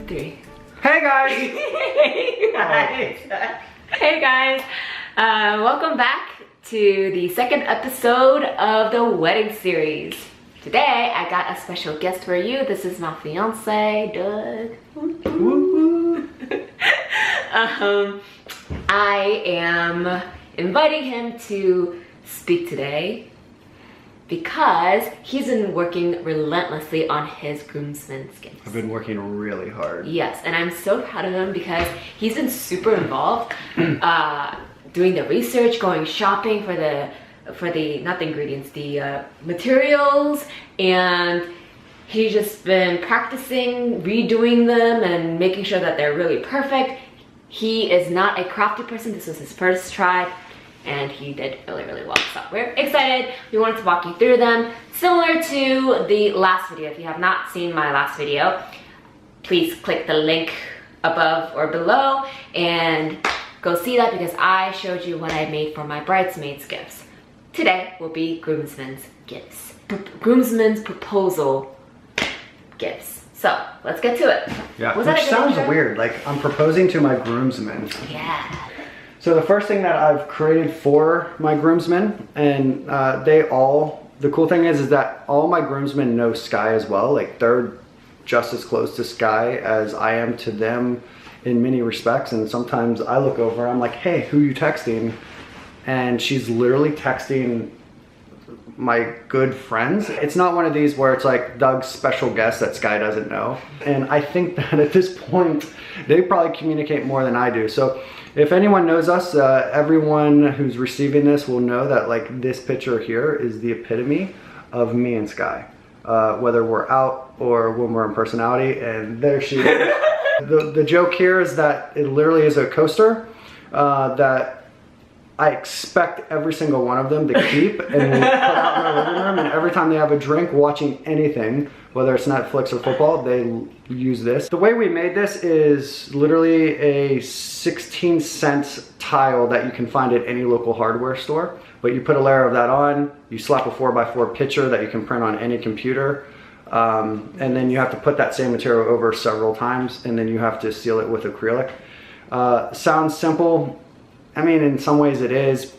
3. Hey guys! Hey guys! Hey guys! Welcome back to the second episode of the wedding series. Today I got a special guest for you. This is my fiance, Doug. I am inviting him to speak today because he's been working relentlessly on his groomsmen gifts. I've been working really hard. Yes, and I'm so proud of him because he's been super involved doing the research, going shopping for the not the ingredients, the materials, and he's just been practicing redoing them and making sure that they're really perfect. He is not a crafty person. This was his first try and he did really well. So we're excited. We wanted to walk you through them. Similar to the last video. If you have not seen my last video, please click the link above or below and go see that because I showed you what I made for my bridesmaids gifts. Today will be groomsmen's gifts. Groomsmen's proposal gifts. So let's get to it. Yeah, which sounds weird. Like I'm proposing to my groomsmen. Yeah. So the first thing that I've created for my groomsmen, and the cool thing is that all my groomsmen know Sky as well. Like they're just as close to Sky as I am to them in many respects. And sometimes I look over, I'm like, hey, who you texting? And she's literally texting my good friends. It's not one of these where it's like Doug's special guest that Sky doesn't know. And I think that at this point, they probably communicate more than I do. So if anyone knows us, everyone who's receiving this will know that like this picture here is the epitome of me and Sky. Whether we're out or when we're in personality, and there she is. The joke here is that it literally is a coaster that I expect every single one of them to keep and put out in their living room, and every time they have a drink watching anything, whether it's Netflix or football, they use this. The way we made this is literally a 16-cent tile that you can find at any local hardware store, but you put a layer of that on, you slap a 4x4 picture that you can print on any computer, and then you have to put that same material over several times, and then you have to seal it with acrylic. Sounds simple. I mean, in some ways it is.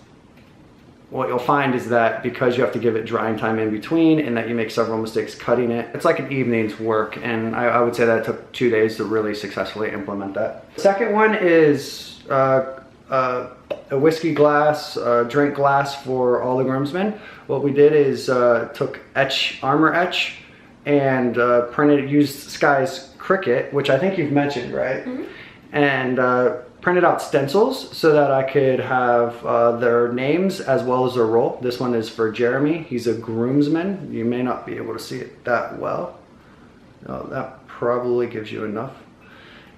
What you'll find is that because you have to give it drying time in between and that you make several mistakes cutting it, it's like an evening's work, and I would say that it took 2 days to really successfully implement that. The second one is a whiskey glass, drink glass for all the groomsmen. What we did is took armor etch and used Sky's Cricut, which I think you've mentioned, right? Mm-hmm. And printed out stencils so that I could have their names as well as their role. This one is for Jeremy. He's a groomsman. You may not be able to see it that well. No, that probably gives you enough.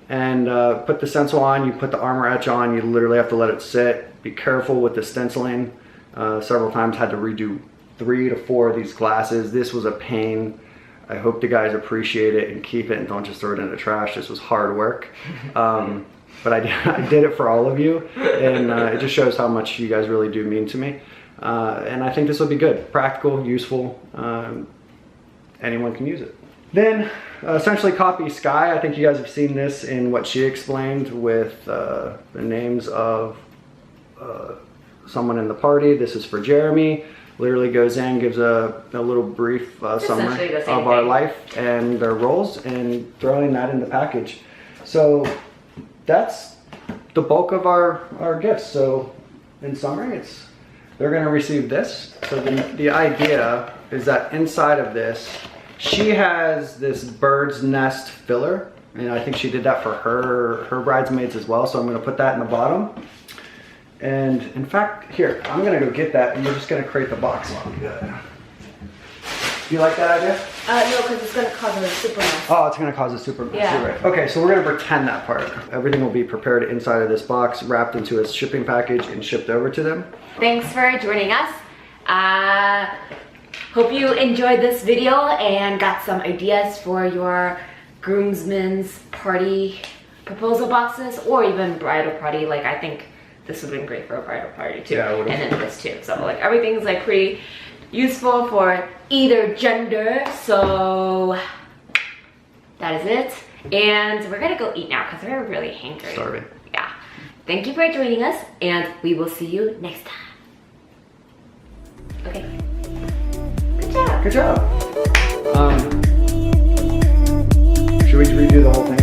And put the stencil on, you put the armor etch on, you literally have to let it sit. Be careful with the stenciling. Several times had to redo 3 to 4 of these glasses. This was a pain. I hope the guys appreciate it and keep it and don't just throw it in the trash. This was hard work. But I did it for all of you, and it just shows how much you guys really do mean to me. And I think this will be good, practical, useful. Anyone can use it. Then essentially copy Sky. I think you guys have seen this in what she explained with the names of someone in the party. This is for Jeremy. Literally goes in, gives a little brief summary of our life and their roles, and throwing that in the package. So that's the bulk of our gifts. So in summary, they're going to receive this. So the idea is that inside of this, she has this bird's nest filler, and I think she did that for her bridesmaids as well. So I'm going to put that in the bottom. And in fact, here, I'm going to go get that, and we're just going to create the box while we do it. Do you like that idea? No, because it's going to cause a super mess. Oh, it's going to cause a super mess. Yeah. Right. Okay, so we're going to pretend that part. Everything will be prepared inside of this box, wrapped into a shipping package, and shipped over to them. Thanks for joining us. Hope you enjoyed this video and got some ideas for your groomsmen's party proposal boxes, or even bridal party. Like, I think this would have been great for a bridal party too. Yeah, and then this too. So like everything's like pretty useful for either gender. So that is it. And we're gonna go eat now because we're really hangry. Starving. Yeah. Thank you for joining us, and we will see you next time. Okay. Good job. Good job. Should we redo the whole thing?